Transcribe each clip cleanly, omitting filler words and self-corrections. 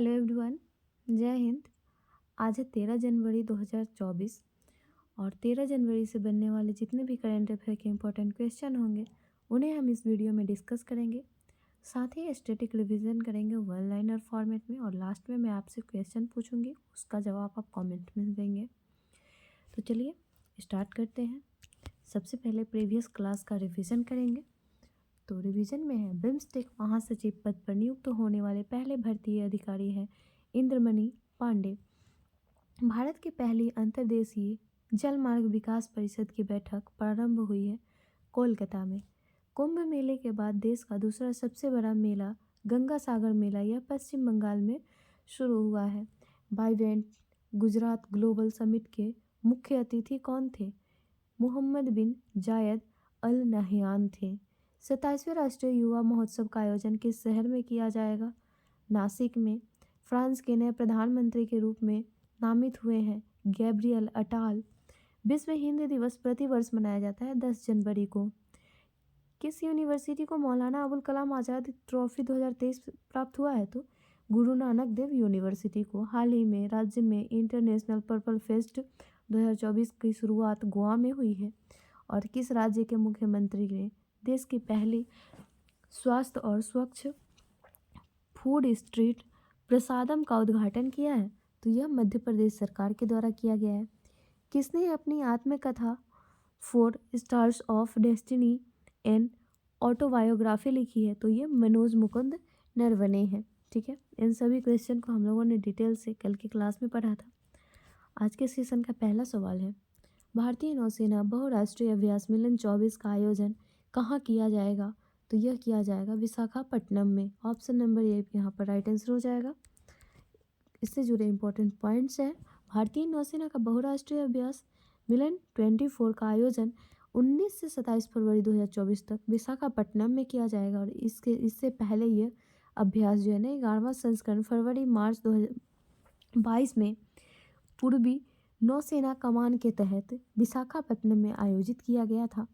Hello everyone. जय हिंद। आज है 13 जनवरी 2024 और 13 जनवरी से बनने वाले जितने भी करंट अफेयर के इम्पोर्टेंट क्वेश्चन होंगे उन्हें हम इस वीडियो में डिस्कस करेंगे। साथ ही स्टैटिक रिवीजन करेंगे वन लाइनर फॉर्मेट में और लास्ट में मैं आपसे क्वेश्चन पूछूंगी, उसका जवाब आप कमेंट में देंगे। तो चलिए स्टार्ट करते हैं। सबसे पहले प्रीवियस क्लास का रिवीजन करेंगे। तो रिवीजन में है बिम्स्टेक महासचिव पद पर नियुक्त होने वाले पहले भारतीय अधिकारी हैं इंद्रमणि पांडे। भारत की पहली अंतर्देशीय जलमार्ग विकास परिषद की बैठक प्रारंभ हुई है कोलकाता में। कुंभ मेले के बाद देश का दूसरा सबसे बड़ा मेला गंगा सागर मेला यह पश्चिम बंगाल में शुरू हुआ है। वाइब्रेंट गुजरात ग्लोबल समिट के मुख्य अतिथि कौन थे? मोहम्मद बिन जायद अल नहयान थे। 27वें राष्ट्रीय युवा महोत्सव का आयोजन किस शहर में किया जाएगा? नासिक में। फ्रांस के नए प्रधानमंत्री के रूप में नामित हुए हैं गैब्रियल अटाल। विश्व हिंदी दिवस प्रतिवर्ष मनाया जाता है 10 जनवरी को। किस यूनिवर्सिटी को मौलाना अबुल कलाम आज़ाद ट्रॉफी 2023 प्राप्त हुआ है? तो गुरु नानक देव यूनिवर्सिटी को। हाल ही में राज्य में इंटरनेशनल पर्पल फेस्ट 2024 की शुरुआत गोवा में हुई है। और किस राज्य के मुख्यमंत्री ने देश की पहली स्वास्थ्य और स्वच्छ फूड स्ट्रीट प्रसादम का उद्घाटन किया है? तो यह मध्य प्रदेश सरकार के द्वारा किया गया है। किसने अपनी आत्मकथा 4 stars of destiny and autobiography लिखी है? तो ये मनोज मुकुंद नरवणे है। ठीक है, इन सभी क्वेश्चन को हम लोगों ने डिटेल से कल की क्लास में पढ़ा था। आज के सेशन का पहला सवाल है, भारतीय नौसेना बहुराष्ट्रीय अभ्यास मिलन 24 का आयोजन कहाँ किया जाएगा? तो यह किया जाएगा विशाखापट्टनम में। ऑप्शन नंबर ए यहाँ पर राइट आंसर हो जाएगा। इससे जुड़े इंपॉर्टेंट पॉइंट्स हैं। भारतीय नौसेना का बहुराष्ट्रीय अभ्यास मिलन 24 का आयोजन 19 से 27 फरवरी 2024 तक विशाखापट्टनम में किया जाएगा। और इससे पहले यह अभ्यास जो है ना 11वां संस्करण फरवरी मार्च 2022 में पूर्वी नौसेना कमान के तहत विशाखापट्टनम में आयोजित किया गया था।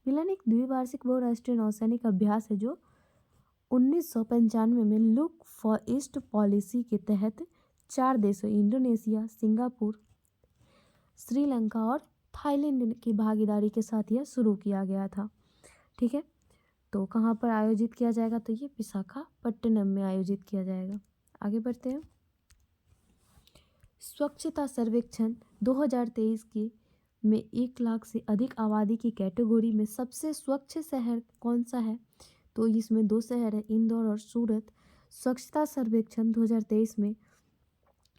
मिलन एक द्विवार्षिक बहुराष्ट्रीय नौसैनिक अभ्यास है जो 1995 में लुक फॉर ईस्ट पॉलिसी के तहत 4 देशों इंडोनेशिया, सिंगापुर, श्रीलंका और थाईलैंड की भागीदारी के साथ यह शुरू किया गया था। ठीक है, तो कहाँ पर आयोजित किया जाएगा? तो ये विशाखापट्टनम में आयोजित किया जाएगा। आगे बढ़ते हैं। स्वच्छता सर्वेक्षण 2023 के में 1 लाख से अधिक आबादी की कैटेगरी में सबसे स्वच्छ शहर कौन सा है? तो इसमें 2 शहर है, इंदौर और सूरत। स्वच्छता सर्वेक्षण 2023 में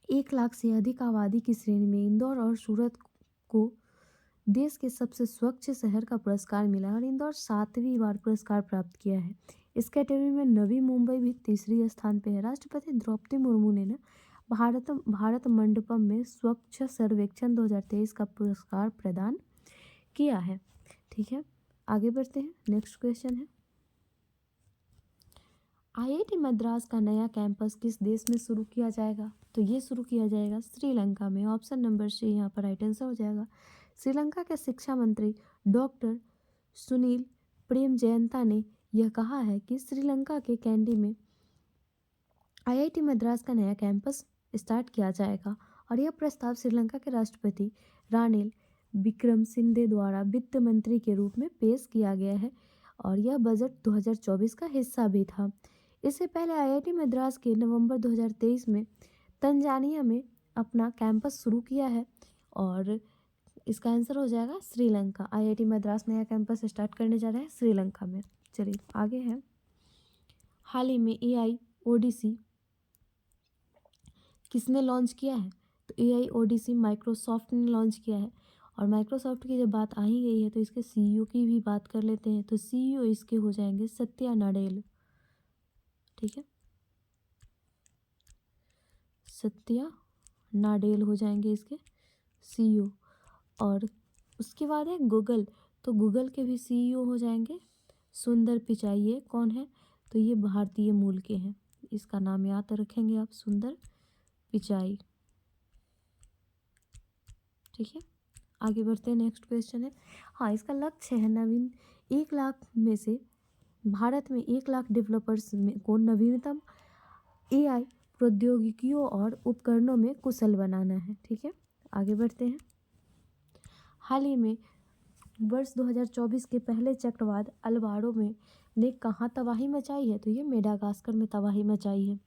1 लाख से अधिक आबादी की श्रेणी में इंदौर और सूरत को देश के सबसे स्वच्छ शहर का पुरस्कार मिला और इंदौर 7वीं बार पुरस्कार प्राप्त किया है। इस कैटेगरी में नवी मुंबई भी तीसरी स्थान पे है। राष्ट्रपति द्रौपदी मुर्मू ने ना भारत मंडपम में स्वच्छ सर्वेक्षण 2023 का पुरस्कार प्रदान किया है। ठीक है, आगे बढ़ते हैं। नेक्स्ट क्वेश्चन है, आईआईटी मद्रास का नया कैंपस किस देश में शुरू किया जाएगा? तो ये शुरू किया जाएगा श्रीलंका में। ऑप्शन नंबर सी यहाँ पर राइट आंसर हो जाएगा। श्रीलंका के शिक्षा मंत्री डॉक्टर सुनील प्रेमजयंता ने यह कहा है कि श्रीलंका के कैंडी में आईआईटी मद्रास का नया कैंपस स्टार्ट किया जाएगा और यह प्रस्ताव श्रीलंका के राष्ट्रपति रानिल विक्रमसिंघे द्वारा वित्त मंत्री के रूप में पेश किया गया है और यह बजट 2024 का हिस्सा भी था। इससे पहले आईआईटी मद्रास के नवंबर 2023 में तंजानिया में अपना कैंपस शुरू किया है और इसका आंसर हो जाएगा श्रीलंका। आईआईटी मद्रास नया कैंपस स्टार्ट करने जा रहा है श्रीलंका में। चलिए आगे है, हाल ही में एआई ओडिसी किसने लॉन्च किया है? तो एआई ओडिसी माइक्रोसॉफ्ट ने लॉन्च किया है। और माइक्रोसॉफ्ट की जब बात आ ही गई है तो इसके सीईओ की भी बात कर लेते हैं। तो सीईओ इसके हो जाएंगे सत्या नाडेल। ठीक है, सत्या नाडेल हो जाएंगे इसके सीईओ। और उसके बाद है गूगल, तो गूगल के भी सीईओ हो जाएंगे सुंदर पिचाई। ये कौन है? तो ये भारतीय मूल के हैं, इसका नाम याद रखेंगे आप, सुंदर पिचाई। ठीक है, आगे बढ़ते हैं। नेक्स्ट क्वेश्चन है, हाँ इसका लक्ष्य है नवीन 1 लाख में से भारत में 1 लाख डेवलपर्स को नवीनतम एआई प्रौद्योगिकियों और उपकरणों में कुशल बनाना है। ठीक है, आगे बढ़ते हैं। हाल ही में वर्ष 2024 के पहले चक्रवात अल्वारो में ने कहाँ तबाही मचाई है? तो ये मेडागास्कर में तबाही मचाई है।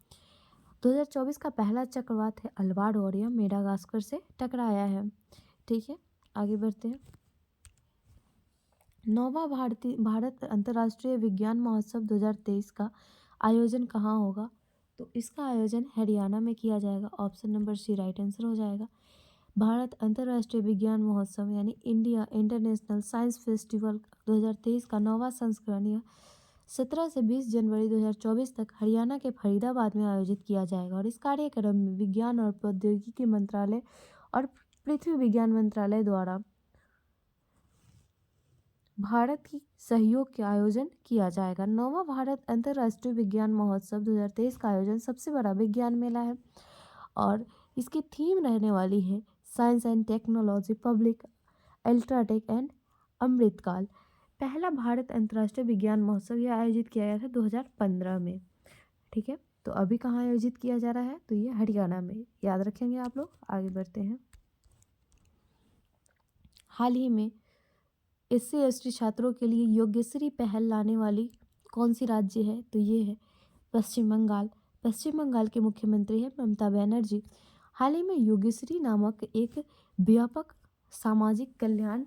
2024 का पहला चक्रवात है अल्वारो और यह मेडागास्कर से टकराया है। ठीक है, आगे बढ़ते हैं। 9वां भारत अंतर्राष्ट्रीय विज्ञान महोत्सव 2023 का आयोजन कहाँ होगा? तो इसका आयोजन हरियाणा में किया जाएगा। Option number C right answer हो जाएगा। भारत अंतर्राष्ट्रीय विज्ञान महोत्सव यानी इंडिया इंटरनेशनल साइंस फेस्टिवल 2023 का 9वां संस्करण यह 17 से 20 जनवरी 2024 तक हरियाणा के फरीदाबाद में आयोजित किया जाएगा। और इस कार्यक्रम में विज्ञान और प्रौद्योगिकी मंत्रालय और पृथ्वी विज्ञान मंत्रालय द्वारा भारत की सहयोग के आयोजन किया जाएगा। 9वां भारत अंतर्राष्ट्रीय विज्ञान महोत्सव 2023 का आयोजन सबसे बड़ा विज्ञान मेला है और इसकी थीम रहने वाली है science and technology, public, UltraTech and Amritkaal. पहला भारत अंतर्राष्ट्रीय विज्ञान महोत्सव यह आयोजित किया गया था 2015 में। ठीक है, तो अभी कहाँ आयोजित किया जा रहा है? तो ये हरियाणा में, याद रखेंगे आप लोग। आगे बढ़ते हैं। हाल ही में SC/ST छात्रों के लिए योग्यश्री पहल लाने वाली कौन सी राज्य है? तो ये है पश्चिम बंगाल। पश्चिम बंगाल के मुख्यमंत्री है ममता बनर्जी। हाल ही में योग्यश्री नामक एक व्यापक सामाजिक कल्याण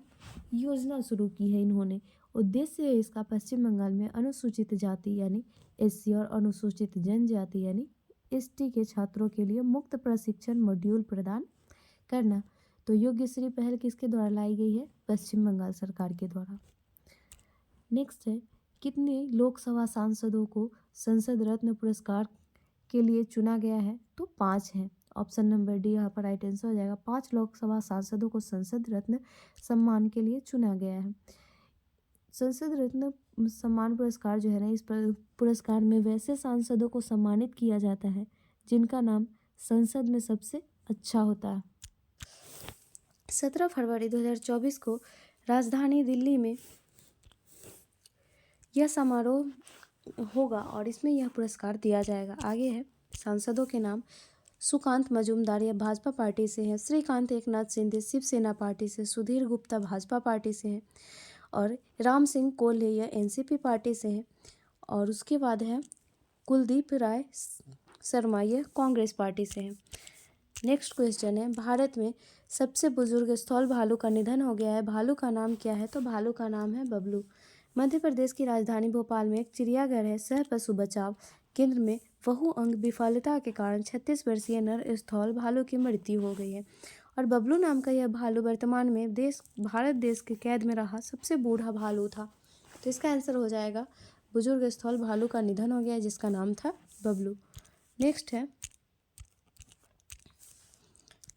योजना शुरू की है इन्होंने। उद्देश्य है इसका पश्चिम बंगाल में अनुसूचित जाति यानी SC और अनुसूचित जनजाति यानी ST के छात्रों के लिए मुफ्त प्रशिक्षण मॉड्यूल प्रदान करना। तो योग्यश्री पहल किसके द्वारा लाई गई है? पश्चिम बंगाल सरकार के द्वारा। नेक्स्ट है, कितने लोकसभा सांसदों को संसद रत्न पुरस्कार के लिए चुना गया है? तो 5 हैं। ऑप्शन नंबर डी यहाँ पर राइट आंसर हो जाएगा। 5 लोकसभा सांसदों को संसद रत्न सम्मान के लिए चुना गया है। संसद रत्न सम्मान पुरस्कार जो है ना, इस पुरस्कार में वैसे सांसदों को सम्मानित किया जाता है जिनका नाम संसद में सबसे अच्छा होता है। 17 फरवरी 2024 को राजधानी दिल्ली में यह समारोह होगा और इसमें यह पुरस्कार दिया जाएगा। आगे है सांसदों के नाम। सुकांत मजूमदार यह भाजपा पार्टी से हैं। श्रीकांत एकनाथ शिंदे शिवसेना पार्टी से। सुधीर गुप्ता भाजपा पार्टी से हैं और राम सिंह कोल्हे यह NCP पार्टी से हैं। और उसके बाद है कुलदीप राय शर्मा यह कांग्रेस पार्टी से हैं। नेक्स्ट क्वेश्चन है, भारत में सबसे बुजुर्ग स्थल भालू का निधन हो गया है। भालू का नाम क्या है? तो भालू का नाम है बबलू। मध्य प्रदेश की राजधानी भोपाल में एक चिड़ियाघर है। सह पशु बचाव केंद्र में बहुअंग विफलता के कारण 36 वर्षीय नर स्थल भालू की मृत्यु हो गई है और बबलू नाम का यह भालू वर्तमान में भारत देश के कैद में रहा सबसे बूढ़ा भालू था। तो इसका आंसर हो जाएगा बुजुर्ग स्थल भालू का निधन हो गया जिसका नाम था बबलू। नेक्स्ट है,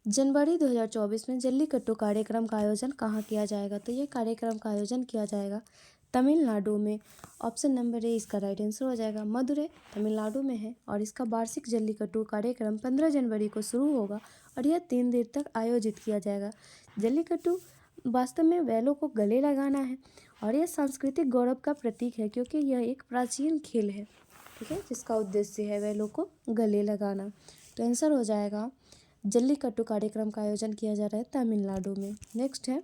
जनवरी 2024 में जल्लीकट्टू कार्यक्रम का आयोजन कहाँ किया जाएगा? तो ये कार्यक्रम का आयोजन किया जाएगा तमिलनाडु में। ऑप्शन नंबर ए इसका राइट आंसर हो जाएगा। मदुरै तमिलनाडु में है और इसका वार्षिक जल्लीकट्टू कार्यक्रम 15 जनवरी को शुरू होगा और यह 3 दिन तक आयोजित किया जाएगा। जल्लीकट्टू वास्तव में बैलों को गले लगाना है और यह सांस्कृतिक गौरव का प्रतीक है क्योंकि यह एक प्राचीन खेल है। ठीक है, जिसका उद्देश्य है बैलों को गले लगाना। तो आंसर हो जाएगा जल्लीकट्टू कार्यक्रम का आयोजन किया जा रहा है तमिलनाडु में। नेक्स्ट है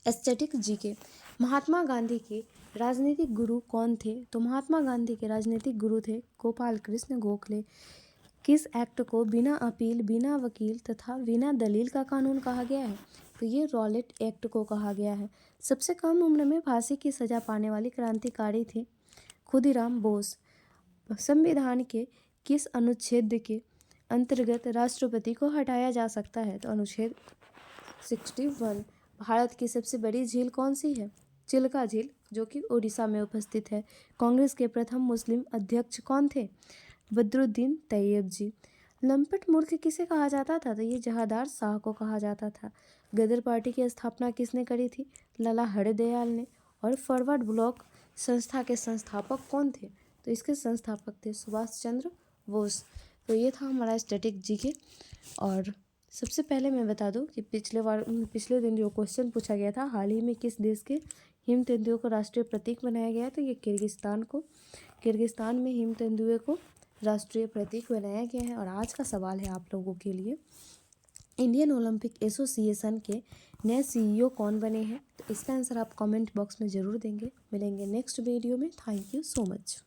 एस्थेटिक जीके। महात्मा गांधी के राजनीतिक गुरु कौन थे? तो महात्मा गांधी के राजनीतिक गुरु थे गोपाल कृष्ण गोखले। किस एक्ट को बिना अपील, बिना वकील तथा बिना दलील का कानून कहा गया है? तो ये रॉलेट एक्ट को कहा गया है। सबसे कम उम्र में फांसी की सजा पाने वाले क्रांतिकारी थे खुदीराम बोस। संविधान के किस अनुच्छेद के अंतर्गत राष्ट्रपति को हटाया जा सकता है? तो अनुच्छेद 61। भारत की सबसे बड़ी झील कौन सी है? चिल्का झील, जो कि उड़ीसा में उपस्थित है। कांग्रेस के प्रथम मुस्लिम अध्यक्ष कौन थे? बदरुद्दीन तैयब जी। लंपट मूर्ख किसे कहा जाता था? तो ये जहादार शाह को कहा जाता था। गदर पार्टी की स्थापना किसने करी थी? लाला हरदयाल ने। और फॉरवर्ड ब्लॉक संस्था के संस्थापक कौन थे? तो इसके संस्थापक थे सुभाष चंद्र बोस। तो ये था हमारा स्टैटिक जीके। और सबसे पहले मैं बता दूं कि पिछले दिन जो क्वेश्चन पूछा गया था, हाल ही में किस देश के हिम तेंदुए को राष्ट्रीय प्रतीक बनाया गया है? तो ये किर्गिस्तान में हिम तेंदुए को राष्ट्रीय प्रतीक बनाया गया है। और आज का सवाल है आप लोगों के लिए, इंडियन ओलंपिक एसोसिएशन के नए सीईओ कौन बने हैं? तो इसका आंसर आप कमेंट बॉक्स में ज़रूर देंगे। मिलेंगे नेक्स्ट वीडियो में। Thank you so much.